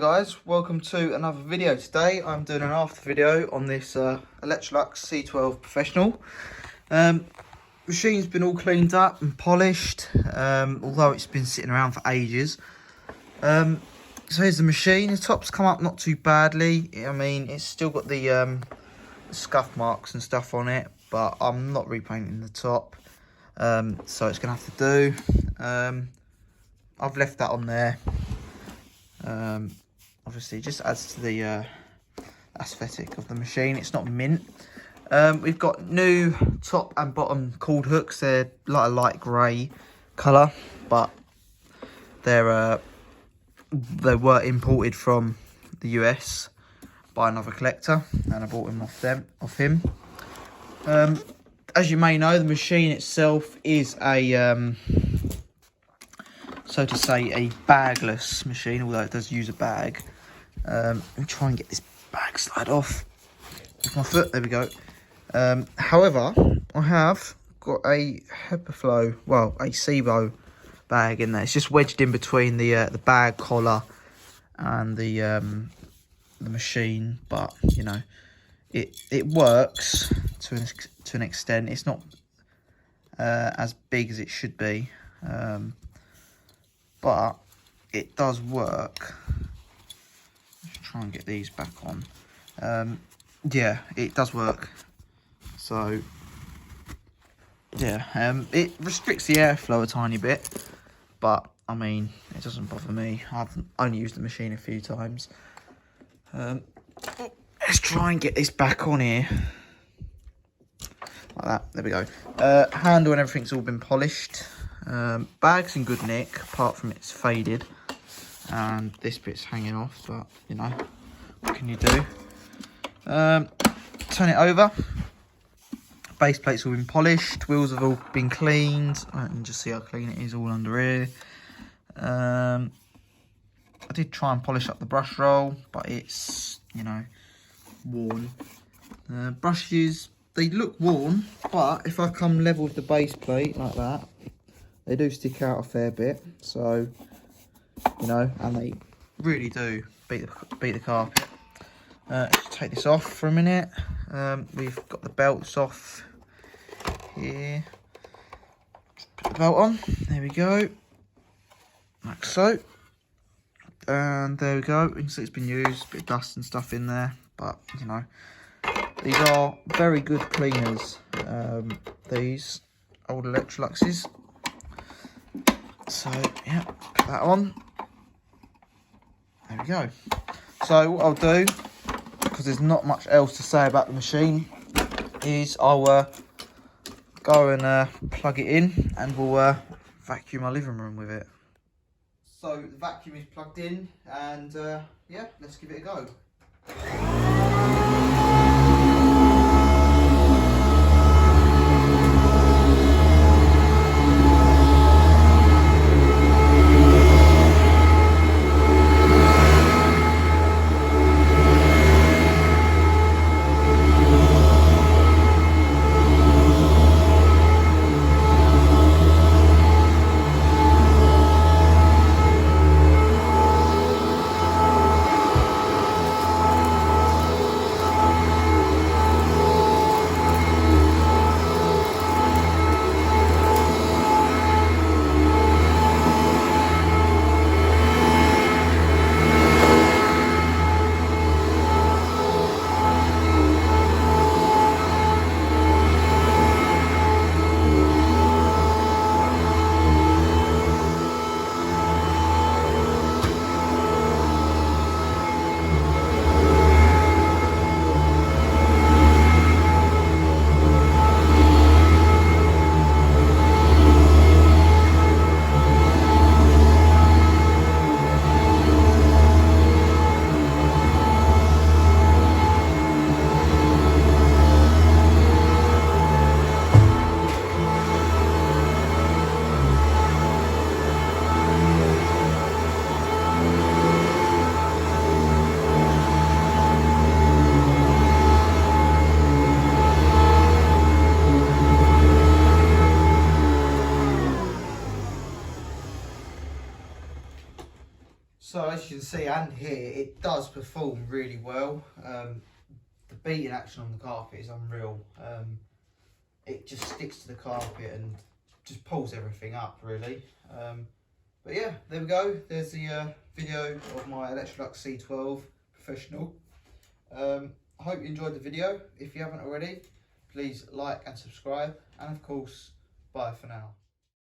guys, welcome to another video. Today I'm doing an after video on this Electrolux C12 Professional. Machine's been all cleaned up and polished, although it's been sitting around for ages. So here's the machine. The top's come up not too badly. I mean, it's still got the scuff marks and stuff on it, but I'm not repainting the top, so it's gonna have to do. I've left that on there. Obviously it just adds to the aesthetic of the machine. It's not mint. We've got new top and bottom cord hooks. They're like a light grey colour, but they were imported from the US by another collector, and I bought them off him. As you may know, the machine itself is a so to say, a bagless machine, although it does use a bag. Let me try and get this bag slide off with my foot. There we go. However, I have got a HEPA well, a SIBO bag in there. It's just wedged in between the bag collar and the machine, but you know, it works to an extent. It's not as big as it should be. But it does work. Let's try and get these back on. Yeah, it does work. So, yeah, it restricts the airflow a tiny bit, but I mean, it doesn't bother me. I've only used the machine a few times. Let's try and get this back on here. Like that, there we go. Handle and everything's all been polished. Bag's in good nick, apart from it's faded and this bit's hanging off, but you know, what can you do? Turn it over. Base plate's all been polished, wheels have all been cleaned. I can just see how clean it is all under here. I did try and polish up the brush roll, but it's, you know, worn. Brushes, they look worn, but if I come level with the base plate like that, they do stick out a fair bit, so, you know, and they really do beat the carpet. Let's take this off for a minute. We've got the belts off here. Just put the belt on. There we go. Like so. And there we go. You can see it's been used. A bit of dust and stuff in there, but, you know, these are very good cleaners. These old Electroluxes. So, yeah, put that on. There we go. So, what I'll do, because there's not much else to say about the machine, is I'll go and plug it in, and we'll vacuum our living room with it. So, the vacuum is plugged in, and yeah, let's give it a go. So as you can see and hear, it does perform really well. The beating action on the carpet is unreal. It just sticks to the carpet and just pulls everything up really. But yeah, there we go. There's the video of my Electrolux C12 Professional. I hope you enjoyed the video. If you haven't already, please like and subscribe. And of course, bye for now.